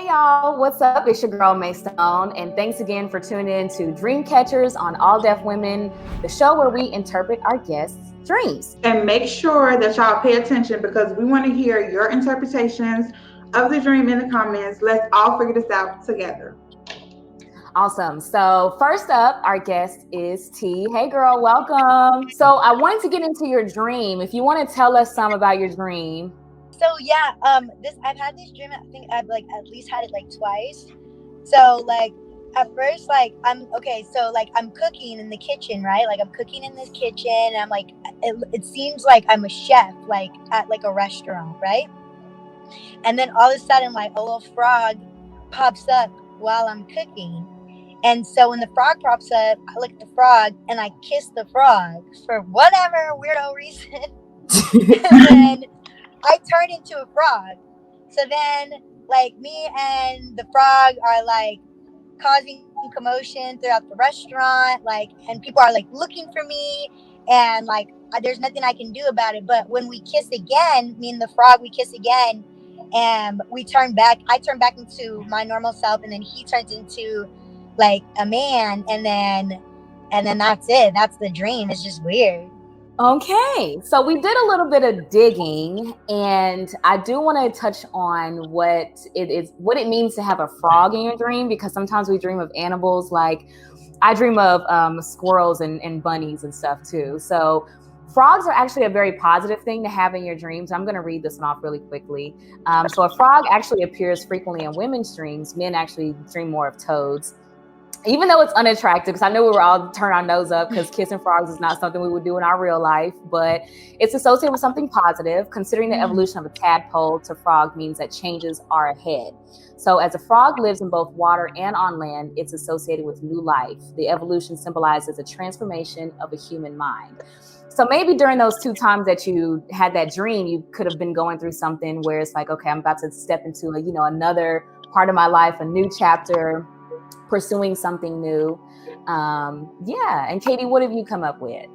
Hey y'all, what's up? It's your girl May Stone, and thanks again for tuning in to Dreamcatchers on All Deaf Women, the show where we interpret our guests' dreams. And make sure that y'all pay attention because we want to hear your interpretations of the dream in the comments. Let's all figure this out together. Awesome. So first up, our guest is T. Hey girl, welcome. So I wanted to get into your dream. If you want to tell us some about your dream. So yeah, I've had this dream. I think I've at least had it twice. So at first I'm okay. So I'm cooking in the kitchen, right? I'm cooking in this kitchen, and I'm it seems like I'm a chef, at a restaurant, right? And then all of a sudden, a little frog pops up while I'm cooking. And so when the frog pops up, I look at the frog and I kiss the frog for whatever weirdo reason. And then I turn into a frog. So then me and the frog are causing commotion throughout the restaurant, and people are looking for me, and there's nothing I can do about it. But when we kiss again, me and the frog, we kiss again, and I turn back into my normal self, and then he turns into a man, and then that's it. That's the dream. It's just weird. Okay, so we did a little bit of digging, and I do want to touch on what it means to have a frog in your dream, because sometimes we dream of animals. I dream of squirrels and bunnies and stuff too. So frogs are actually a very positive thing to have in your dreams. I'm going to read this one off really quickly. So a frog actually appears frequently in women's dreams. Men actually dream more of toads. Even though it's unattractive, because I know we were all turn our nose up because kissing frogs is not something we would do in our real life, but it's associated with something positive. Considering the evolution of a tadpole to frog means that changes are ahead. So as a frog lives in both water and on land, it's associated with new life. The evolution symbolizes a transformation of a human mind. So maybe during those 2 times that you had that dream, you could have been going through something where it's okay, I'm about to step into another part of my life, a new chapter, pursuing something new. And Katie, what have you come up with?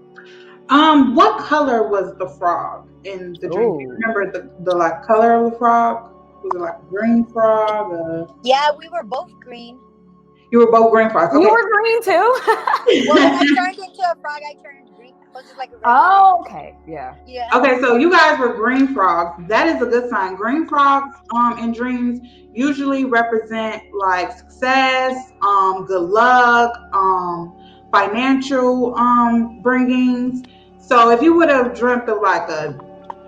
What color was the frog in the dream? Do you remember the color of the frog? Was it a green frog? Yeah, we were both green. You were both green frogs. Okay. You were green too. Well, when I turned into a frog, I turned green. I was just a oh, okay, yeah. Okay, so you guys were green frogs. That is a good sign. Green frogs in dreams usually represent success, good luck, financial bringings. So if you would have dreamt of a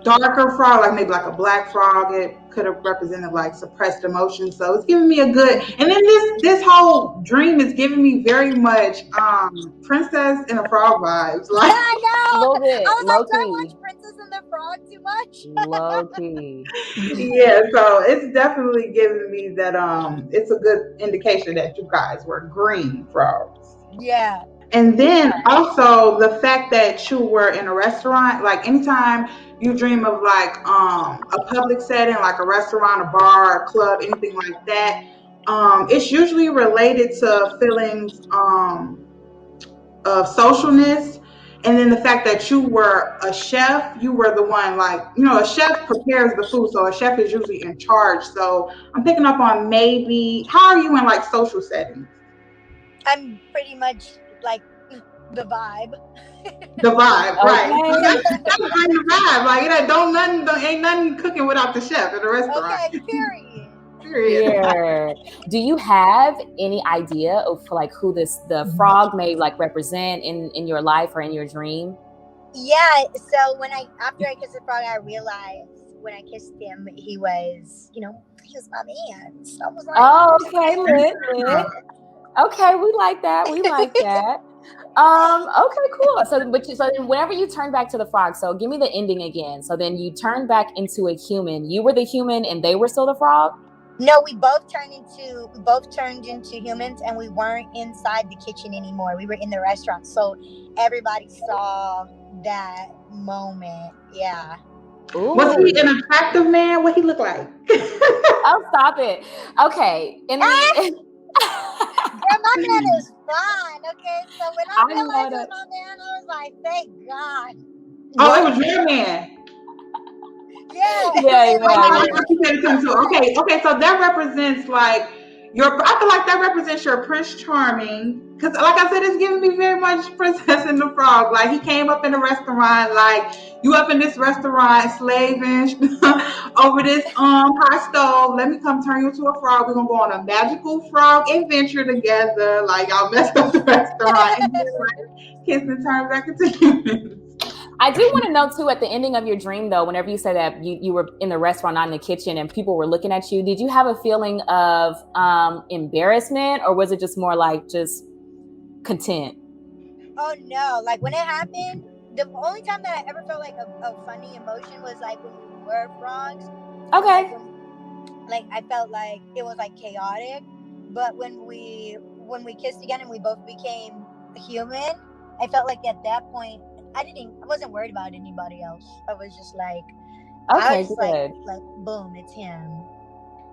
darker frog, maybe a black frog, it could have represented suppressed emotions. So it's giving me a good, and then this whole dream is giving me very much Princess and the Frog vibes. Yeah, I know. A little bit. I was do I watch Princess and the Frog too much? Low key. Yeah, so it's definitely giving me that it's a good indication that you guys were green frogs. Yeah. And then also the fact that you were in a restaurant, anytime you dream of a public setting, a restaurant, a bar, a club, anything like that, it's usually related to feelings of socialness. And then the fact that you were a chef, you were the one a chef prepares the food. So a chef is usually in charge. So I'm picking up on maybe, how are you in social settings? I'm pretty much the vibe. The vibe, right? Okay. That's the vibe. Ain't nothing cooking without the chef at a restaurant. Okay, period. Yeah. Do you have any idea of who the frog may represent in your life or in your dream? Yeah. So after I kissed the frog, I realized when I kissed him, he was my man. So I was okay, lit. Okay, we like that. Okay, cool. So then whenever you turn back to the frog, so give me the ending again. So then you turned back into a human. You were the human and they were still the frog? No, we both turned into humans, and we weren't inside the kitchen anymore. We were in the restaurant. So everybody saw that moment. Yeah. Ooh. Was he an attractive man? What he look like? Oh, stop it. Okay. Girl, my man is fine. Okay, so when I realized it was my man, I was like, thank God. Oh, it was your man. Yeah. Yeah, Oh, yeah, you said it too. Okay, so that represents like I feel like that represents your Prince Charming. Because, like I said, it's giving me very much Princess and the Frog. Like, he came up in a restaurant, like, you up in this restaurant slaving over this hot stove. Let me come turn you into a frog. We're going to go on a magical frog adventure together. Like, y'all messed up the restaurant. And then, like, kiss and turn back into humans. I do want to know too, at the ending of your dream though, whenever you said that you were in the restaurant, not in the kitchen, and people were looking at you, did you have a feeling of embarrassment, or was it just more like just content? Oh no! Like when it happened, the only time that I ever felt like a funny emotion was like when we were frogs. Okay. Like I felt like it was like chaotic, but when we kissed again and we both became human, I felt like at that point I wasn't worried about anybody else. I was just like, Okay, good. like boom, it's him.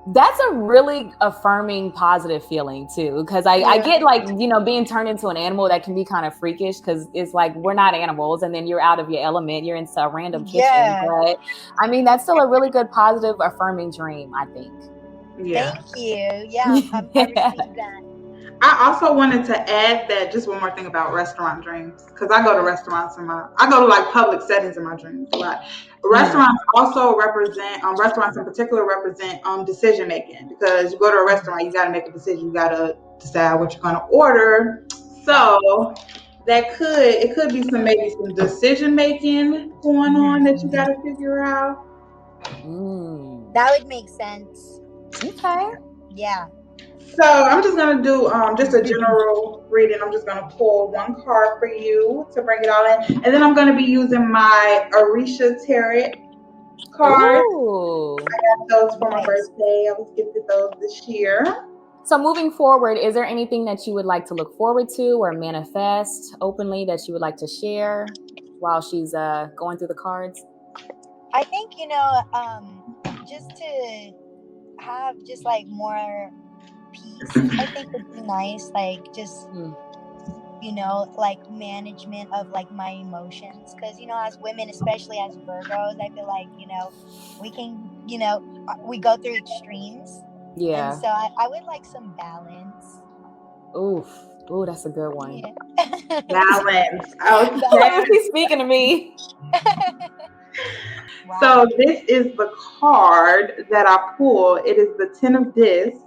That's a really affirming, positive feeling too, because I get like, being turned into an animal, that can be kind of freakish, because it's like we're not animals, and then you're out of your element, you're into a random kitchen. Yeah. But I mean, that's still a really good, positive, affirming dream, I think. Yeah. Thank you. Yeah, I received that. I also wanted to add that just one more thing about restaurant dreams, because I go to restaurants I go to like public settings in my dreams a lot. Restaurants also represent restaurants in particular represent decision making, because you go to a restaurant, you got to make a decision, you got to decide what you're going to order. So it could be maybe some decision making going on that you got to figure out. That would make sense. Okay. Yeah. So I'm just going to do just a general reading. I'm just going to pull one card for you to bring it all in. And then I'm going to be using my Orisha Tarot cards. Ooh. I got those for my birthday. I was gifted those this year. So moving forward, is there anything that you would like to look forward to or manifest openly that you would like to share while she's going through the cards? I think, just to have just like more peace, I think would be nice. Like just like management of like my emotions, because as women, especially as Virgos, I feel like we can we go through extremes. Yeah. And so I would like some balance. Ooh, that's a good one. Yeah. Balance. Okay. She's speaking to me. Wow. So this is the card that I pull. It is the 10 of Discs.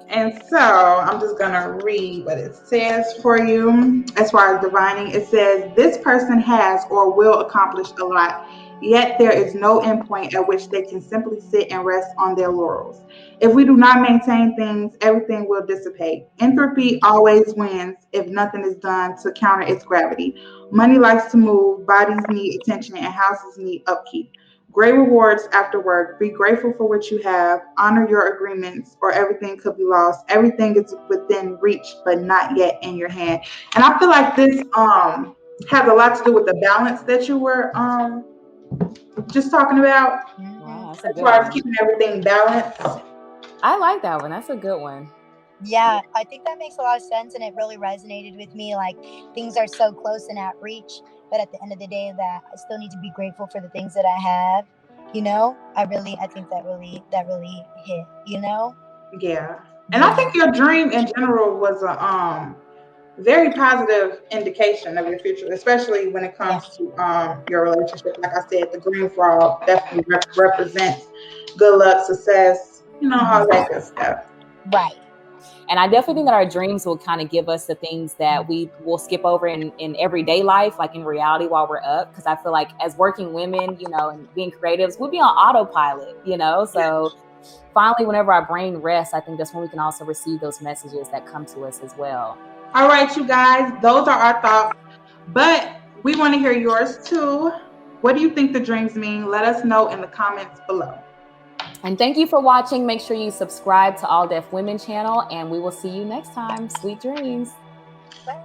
And so I'm just going to read what it says for you. As far as divining, it says, this person has or will accomplish a lot, yet there is no endpoint at which they can simply sit and rest on their laurels. If we do not maintain things, everything will dissipate. Entropy always wins if nothing is done to counter its gravity. Money likes to move, bodies need attention, and houses need upkeep. Great rewards after work. Be grateful for what you have. Honor your agreements, or everything could be lost. Everything is within reach, but not yet in your hand. And I feel like this has a lot to do with the balance that you were just talking about. Wow, as far as keeping everything balanced. I like that one. That's a good one. Yeah, I think that makes a lot of sense, and it really resonated with me. Like, things are so close and at reach, but at the end of the day, that I still need to be grateful for the things that I have. I think that really hit. Yeah, and I think your dream in general was a very positive indication of your future, especially when it comes to your relationship. Like I said, the green frog definitely represents good luck, success, all that good stuff. Right. And I definitely think that our dreams will kind of give us the things that we will skip over in everyday life, like in reality while we're up. Because I feel like as working women, and being creatives, we'll be on autopilot, So finally, whenever our brain rests, I think that's when we can also receive those messages that come to us as well. All right, you guys, those are our thoughts. But we want to hear yours too. What do you think the dreams mean? Let us know in the comments below. And thank you for watching. Make sure you subscribe to All Deaf Women channel, and we will see you next time. Sweet dreams. Bye.